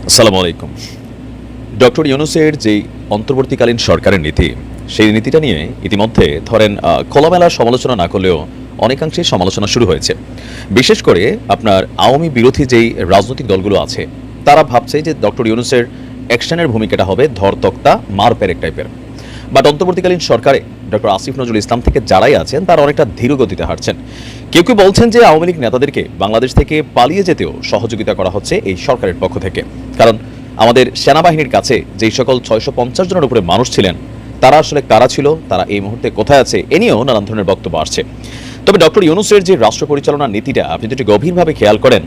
আসসালামু আলাইকুম। ডক্টর ইউনূসের যে অন্তর্বর্তীকালীন সরকারের নীতি, সেই নীতিটা নিয়ে ইতিমধ্যে ধরেন খোলামেলা সমালোচনা না করলেও অনেকাংশেই সমালোচনা শুরু হয়েছে। বিশেষ করে আপনার আওয়ামী বিরোধী যেই রাজনৈতিক দলগুলো আছে, তারা ভাবছে যে ডক্টর ইউনূসের অ্যাকশনের ভূমিকাটা হবে ধরতক্তা মার পেরেক টাইপের। বাট অন্তর্বর্তীকালীন সরকারে ডক্টর আসিফ নজরুল ইসলাম থেকে যারাই আছেন তারা অনেকটা ধীর গতিতে হাঁটছেন। কেউ কেউ বলছেন যে আওয়ামী লীগ নেতাদেরকে বাংলাদেশ থেকে পালিয়ে যেতেও সহযোগিতা করা হচ্ছে এই সরকারের পক্ষ থেকে। কারণ আমাদের সেনাবাহিনীর কাছে যেই সকল 650 জনের উপরে মানুষ ছিলেন, তারা আসলে কারা ছিল, তারা এই মুহূর্তে কোথায় আছে, এ নিয়েও নানান ধরনের বক্তব্য আসছে। তবে ডক্টর ইউনূসের যে রাষ্ট্র পরিচালনার নীতিটা আপনি যদি গভীরভাবে খেয়াল করেন,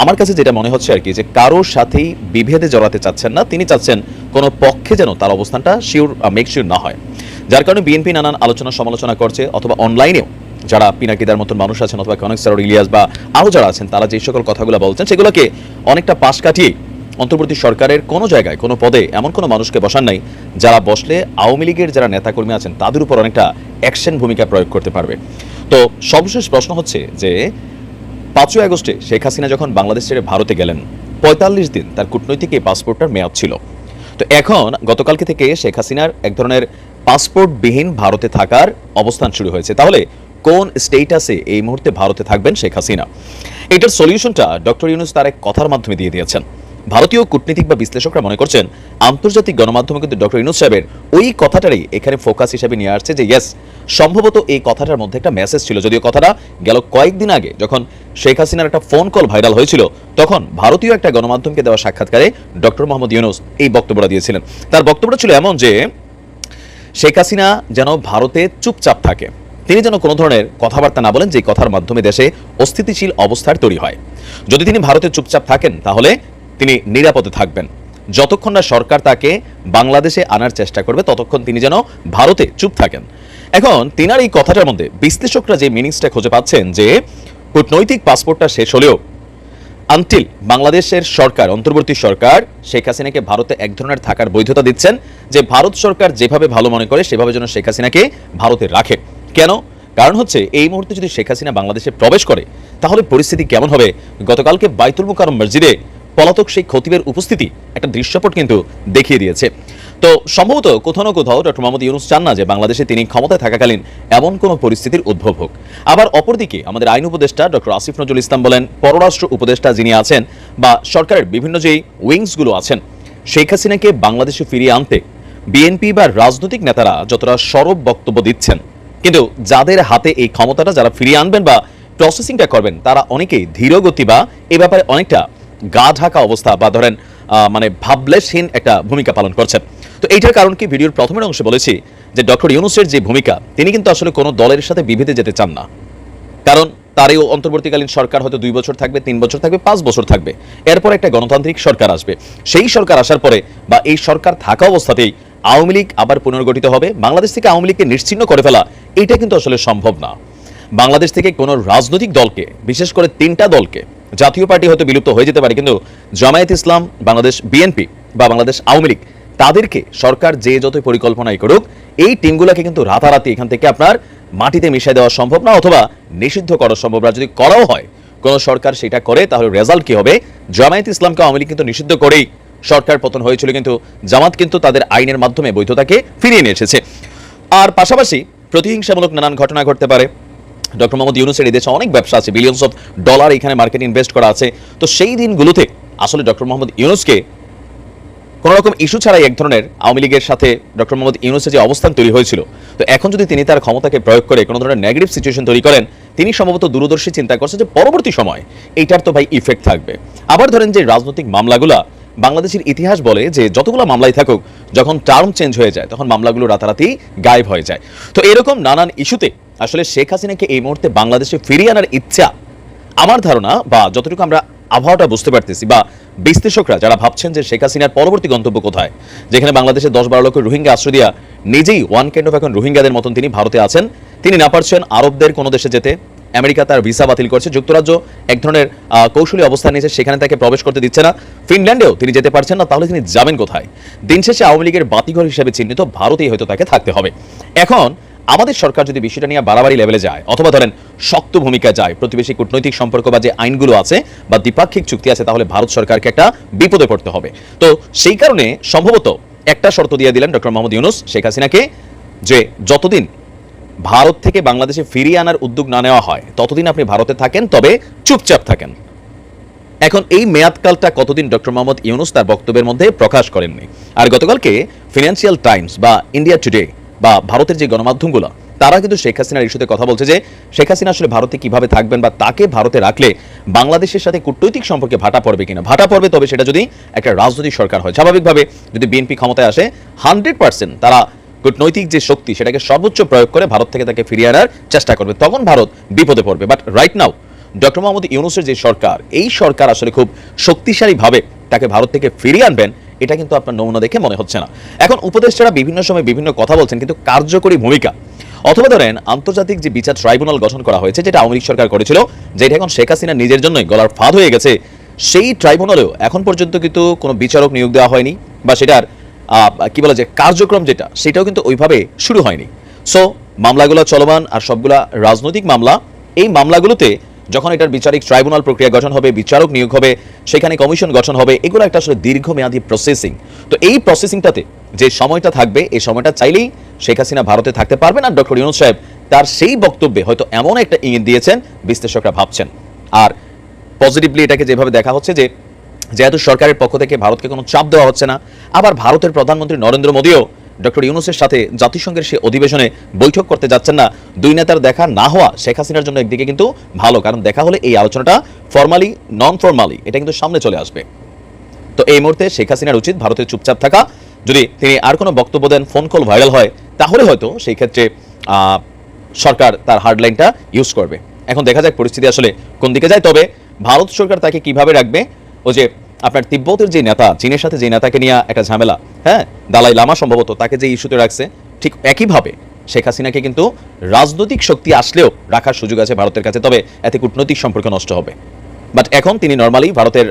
আমার কাছে যেটা মনে হচ্ছে আর কি, যে কারোর সাথেই বিভেদে জড়াতে চাচ্ছেন না। তিনি চাচ্ছেন কোনো পক্ষে যেন তার অবস্থানটা মেক শিওর না হয়। যার কারণে বিএনপি নানান আলোচনা সমালোচনা করছে, অথবা অনলাইনেও যারা পিনাকিদার মতন মানুষ আছেন, অথবা কনক স্যার ইলিয়াস বা আরও যারা আছেন, তারা যে সকল কথাগুলো বলছেন সেগুলোকে অনেকটা পাশ কাটিয়ে অন্তর্বর্তী সরকারের কোনো জায়গায় কোনো পদে এমন কোনো মানুষকে বসান নাই যারা বসলে আওয়ামী লীগের যারা নেতাকর্মী আছেন তাদের উপর অনেকটা অ্যাকশন ভূমিকা প্রয়োগ করতে পারবে। তো সর্বশেষ প্রশ্ন হচ্ছে যে 5ই আগস্টে শেখ হাসিনা যখন বাংলাদেশ ছেড়ে ভারতে গেলেন, 45 দিন তার কূটনৈতিক এই পাসপোর্টটার মেয়াদ ছিল। তো এখন গতকালকে থেকে শেখ হাসিনার এক ধরনের পাসপোর্টবিহীন ভারতে থাকার অবস্থান শুরু হয়েছে। তাহলে কোন স্টেটাসে এই মুহূর্তে ভারতে থাকবেন শেখ হাসিনা? এটার সলিউশনটা ডক্টর ইউনূস তার এক কথার মাধ্যমে দিয়ে দিয়েছেন। ভারতীয় কূটনীতিক বা বিশ্লেষকরা মনে করছেন আন্তর্জাতিক গণমাধ্যমে কিন্তু ডক্টর ইউনূস সাহেবের ওই কথাটারই এখানে ফোকাস হিসেবে নিয়ে আসছে, যে ইয়েস, সম্ভবত এই কথাটার মধ্যে একটা মেসেজ ছিল। যদিও কথাটা গেল কয়েকদিন আগে যখন শেখ হাসিনার একটা ফোন কল ভাইরাল হয়েছিল, তখন ভারতীয় একটা গণমাধ্যমকে দেওয়া সাক্ষাৎকারে ডক্টর মোহাম্মদ ইউনূস এই বক্তব্যটা দিয়েছিলেন। তার বক্তব্যটা ছিল এমন যে শেখ হাসিনা যেন ভারতে চুপচাপ থাকে, তিনি যেন কোনো ধরনের কথাবার্তা না বলেন যে কথার মাধ্যমে দেশে অস্থিতিশীল অবস্থার তৈরি হয়। যদি তিনি ভারতে চুপচাপ থাকেন তাহলে তিনি নিরাপদে থাকবেন। যতক্ষণ না সরকার তাকে বাংলাদেশে আনার চেষ্টা করবে ততক্ষণ তিনি যেন ভারতে চুপ থাকেন। এখন তিনার এই কথাটার মধ্যে বিশ্লেষকরা যে মিনিংসটা খুঁজে পাচ্ছেন যে কূটনৈতিক পাসপোর্টটা শেষ হলেও আনটিল বাংলাদেশের সরকার, অন্তর্বর্তী সরকার শেখ হাসিনাকে ভারতে এক ধরনের থাকার বৈধতা দিচ্ছেন, যে ভারত সরকার যেভাবে ভালো মনে করে সেভাবে যেন শেখ হাসিনাকে ভারতে রাখে। কেন? কারণ হচ্ছে এই মুহূর্তে যদি শেখ হাসিনা বাংলাদেশে প্রবেশ করে তাহলে পরিস্থিতি কেমন হবে? গতকালকে বাইতুল মুকাররম মসজিদে পলাতক সেই খতিবের উপস্থিতি একটা দৃশ্যপট কিন্তু দেখিয়ে দিয়েছে। তো সম্ভবত কোথাও না কোথাও ডক্টর মোহাম্মদ ইউনূস চান না যে বাংলাদেশে তিনি ক্ষমতায় থাকাকালীন এমন কোনো পরিস্থিতির উদ্ভব হোক। আবার অপরদিকে আমাদের আইন উপদেষ্টা ডক্টর আসিফ নজরুল ইসলাম বলেন, পররাষ্ট্র উপদেষ্টা যিনি আছেন বা সরকারের বিভিন্ন যেই উইংসগুলো আছেন, শেখ হাসিনাকে বাংলাদেশে ফিরিয়ে আনতে বিএনপি বা রাজনৈতিক নেতারা যতটা সরব বক্তব্য দিচ্ছেন, কিন্তু যাদের হাতে এই ক্ষমতাটা, যারা ফিরিয়ে আনবেন বা প্রসেসিংটা করবেন, তারা অনেকেই ধীরগতি বা এ ব্যাপারে অনেকটা গা ঢাকা অবস্থা বা ধরেন মানে ভাবলেশহীন একটা ভূমিকা পালন করছেন। তো এইটার কারণ কি, ভিডিওর প্রথমের অংশে বলেছি যে ডক্টর ইউনূসের যে ভূমিকা, তিনি কিন্তু আসলে কোনো দলের সাথে বিভেদে যেতে চান না। কারণ তার এই অন্তর্বর্তীকালীন সরকার হয়তো 2 বছর থাকবে, 3 বছর থাকবে, 5 বছর থাকবে, এরপর একটা গণতান্ত্রিক সরকার আসবে। সেই সরকার আসার পরে বা এই সরকার থাকা অবস্থাতেই আওয়ামী লীগ আবার পুনর্গঠিত হবে। বাংলাদেশ থেকে আওয়ামী লীগকে নিশ্চিহ্ন করে ফেলা, এটা কিন্তু আসলে সম্ভব না। বাংলাদেশ থেকে কোনো রাজনৈতিক দলকে, বিশেষ করে 3টা দলকে, জাতীয় পার্টি হয়তো বিলুপ্ত হয়ে যেতে পারে, কিন্তু জামায়াত ইসলাম, বাংলাদেশ বিএনপি বা বাংলাদেশ আওয়ামী লীগ, তাদেরকে সরকার যে যতই পরিকল্পনাই করুক, এই টিমগুলোকে কিন্তু রাতারাতি এখান থেকে আপনার মাটিতে মিশিয়ে দেওয়া সম্ভব না, অথবা নিষিদ্ধ করা সম্ভব না। যদি করাও হয়, কোনো সরকার সেটা করে, তাহলে রেজাল্ট কি হবে? জামায়াত ইসলামকে আওয়ামী লীগ কিন্তু নিষিদ্ধ করেই সরকার পতন হয়েছিল, কিন্তু জামাত কিন্তু তাদের আইনের মাধ্যমে বৈধতাকে ফিরিয়ে নিয়ে এসেছে। আর পাশাপাশি প্রতিহিংসামূলক নানান ঘটনা ঘটতে পারে। ডক্টর মোহাম্মদ ইউনূসের এই দেশে অনেক ব্যবসা আছে, বিলিয়নস অফ ডলার এখানে মার্কেট ইনভেস্ট করা আছে। তো সেই দিনগুলোতে আসলে ডক্টর মোহাম্মদ ইউনূসকে কোনো রকম ইস্যু ছাড়াই এক ধরনের আওয়ামী লীগের সাথে ডক্টর মোহাম্মদ ইউনূসের যে অবস্থান তৈরি হয়েছিল, তো এখন যদি তিনি তার ক্ষমতাকে প্রয়োগ করে কোনো ধরনের নেগেটিভ সিচুয়েশন তৈরি করেন, তিনি সম্ভবত দূরদর্শী চিন্তা করছে যে পরবর্তী সময় এইটার তো ভাই ইফেক্ট থাকবে। আবার ধরেন যে রাজনৈতিক মামলাগুলা, বাংলাদেশের ইতিহাস বলে যে যতগুলো মামলাই থাকুক, যখন টার্ম চেঞ্জ হয়ে যায় তখন মামলাগুলো রাতারাতি গায়েব হয়ে যায়। তো এরকম নানান ইস্যুতে আসলে শেখ হাসিনাকে এই মুহূর্তে বাংলাদেশে ফিরিয়ে আনার ইচ্ছা, আমার ধারণা বা যতটুকু আমরা আবহাওয়াটা বুঝতে পারতেছি, বা বিশ্লেষকরা যারা ভাবছেন যে শেখ হাসিনার পরবর্তী গন্তব্য কোথায়, যেখানে বাংলাদেশে 10-12 লক্ষ রোহিঙ্গা আশ্রয় দিয়া নিজেই ওয়ান কাইন্ড অফ এখন রোহিঙ্গাদের মতন তিনি ভারতে আছেন, তিনি না পারছেন আরবদের কোনো দেশে যেতে, আমেরিকা তার ভিসা বাতিল করছে, যুক্তরাজ্য এক ধরনের কৌশলী অবস্থান নিয়েছে, সেখানে তাকে প্রবেশ করতে দিচ্ছে না, ফিনল্যান্ডেও তিনি যেতে পারছেন না, তাহলে তিনি যাবেন কোথায়? দিন শেষে আওয়ামী লীগের বাতিঘর হিসেবে চিহ্নিত ভারতেই হয়তো তাকে থাকতে হবে। এখন আমাদের সরকার যদি বিষয়টা নিয়ে বাড়াবাড়ি লেভেলে যায় অথবা ধরেন শক্ত ভূমিকায় যায়, প্রতিবেশী কূটনৈতিক সম্পর্ক বা যে আইনগুলো আছে বা দ্বিপাক্ষিক চুক্তি আছে, তাহলে ভারত সরকারকে একটা বিপদে পড়তে হবে। তো সেই কারণে সম্ভবত একটা শর্ত দিয়ে দিলেন ডক্টর মোহাম্মদ ইউনূস শেখ হাসিনাকে, যে যতদিন ভারত থেকে বাংলাদেশে ফিরিয়ে আনার উদ্যোগ না নেওয়া হয় ততদিন আপনি ভারতে থাকেন, তবে চুপচাপ থাকেন। এখন এই মেয়াদকালটা কতদিন ডক্টর মোহাম্মদ ইউনূস তার বক্তব্যের মধ্যে প্রকাশ করেননি। আর গতকালকে ফিনান্সিয়াল টাইমস বা ইন্ডিয়া টুডে বা ভারতের যে গণমাধ্যমগুলো তারা কিন্তু শেখ হাসিনার ইস্যুতে কথা বলছে যে শেখ হাসিনা আসলে ভারতে কিভাবে থাকবেন বা তাকে ভারতে রাখলে বাংলাদেশের সাথে কূটনৈতিক সম্পর্কে ভাটা পড়বে কিনা। ভাটা পড়বে, তবে সেটা যদি একটা রাজনৈতিক সরকার হয়। স্বাভাবিকভাবে যদি বিএনপি ক্ষমতায় আসে 100% তারা কূটনৈতিক যে শক্তি সেটাকে সর্বোচ্চ প্রয়োগ করে ভারত থেকে তাকে ফিরিয়ে আনার চেষ্টা করবে, তখন ভারত বিপদে পড়বে। But right now doctor Mohammad ইউনূসের যে সরকার, এই সরকার আসলে খুব শক্তিশালীভাবে তাকে ভারত থেকে ফিরিয়ে আনবেন, এটা কিন্তু আপনার নমুনা দেখে মনে হচ্ছে না। এখন উপদেষ্টারা বিভিন্ন সময় বিভিন্ন কথা বলছেন, কিন্তু কার্যকরী ভূমিকা অথবা ধরেন আন্তর্জাতিক যে বিচার ট্রাইব্যুনাল গঠন করা হয়েছে, যেটা আওয়ামী লীগ সরকার করেছিল, যেটা এখন শেখ হাসিনা নিজের জন্যই গলার ফাঁদ হয়ে গেছে, সেই ট্রাইব্যুনালেও এখন পর্যন্ত কিন্তু কোনো বিচারক নিয়োগ দেওয়া হয়নি বা সেটার কি বলা যায় কার্যক্রম যেটা, সেটাও কিন্তু ওইভাবে শুরু হয়নি। সো মামলাগুলো চলমান, আর সবগুলা রাজনৈতিক মামলা। এই মামলাগুলোতে যখন এটার বিচারিক ট্রাইব্যুনাল প্রক্রিয়া গঠন হবে, বিচারক নিয়োগ হবে, সেখানে কমিশন গঠন হবে, এগুলো একটা আসলে দীর্ঘমেয়াদী প্রসেসিং। তো এই প্রসেসিংটাতে যে সময়টা থাকবে, এই সময়টা চাইলেই শেখ হাসিনা ভারতে থাকতে পারবেন। আর ডক্টর ইউনূস সাহেব তার সেই বক্তব্যে হয়তো এমন একটা ইঙ্গিত দিয়েছেন, বিশ্লেষকরা ভাবছেন। আর পজিটিভলি এটাকে যেভাবে দেখা হচ্ছে যে যেহেতু সরকারের পক্ষ থেকে ভারতকে কোনো চাপ দেওয়া হচ্ছে না, আবার ভারতের প্রধানমন্ত্রী নরেন্দ্র মোদীও ডক্টর ইউনূসের সাথে জাতিসংঘের সে অধিবেশনে বৈঠক করতে যাচ্ছেন না। দুই নেতার দেখা না হওয়া শেখ হাসিনার জন্য একদিকে কিন্তু ভালো, কারণ দেখা হলে এই আলোচনাটা ফর্মালি নন ফর্মালি এটা কিন্তু সামনে চলে আসবে। তো এই মুহূর্তে শেখ হাসিনার উচিত ভারতে চুপচাপ থাকা। যদি তিনি আর কোনো বক্তব্য দেন, ফোন কল ভাইরাল হয়, তাহলে হয়তো সেই ক্ষেত্রে সরকার তার হার্ডলাইনটা ইউজ করবে। এখন দেখা যাক পরিস্থিতি আসলে কোন দিকে যায়। তবে ভারত সরকার তাকে কিভাবে রাখবে, ও যে আপনার তিব্বতের যে নেতা, চীনের সাথে যে নেতাকে নিয়ে একটা ঝামেলা, হ্যাঁ দালাই লামা সম্ভবত, তাকে যে ইস্যুতে রাখছে, ঠিক একইভাবে শেখ হাসিনাকে কিন্তু রাজনৈতিক শক্তি আসলেও রাখার সুযোগ আছে ভারতের কাছে, তবে এতে কূটনৈতিক সম্পর্ক নষ্ট হবে। বাট এখন তিনি নর্মালি ভারতের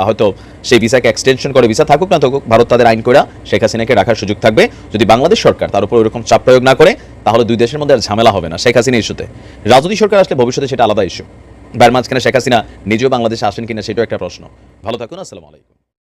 হয়তো সেই ভিসাকে এক্সটেনশন করে, ভিসা থাকুক না থাকুক, ভারত তাদের আইন করে শেখ হাসিনাকে রাখার সুযোগ থাকবে। যদি বাংলাদেশ সরকার তার উপর ওরকম চাপ প্রয়োগ না করে, তাহলে দুই দেশের মধ্যে আর ঝামেলা হবে না শেখ হাসিনা ইস্যুতে। রাজনৈতিক সরকার আসলে ভবিষ্যতে সেটা আলাদা ইস্যু। মাঝখানে শেখ হাসিনা নিজেও বাংলাদেশে আসেন কিনা সেটাও একটা প্রশ্ন। ভালো থাকুন, আসসালামু আলাইকুম।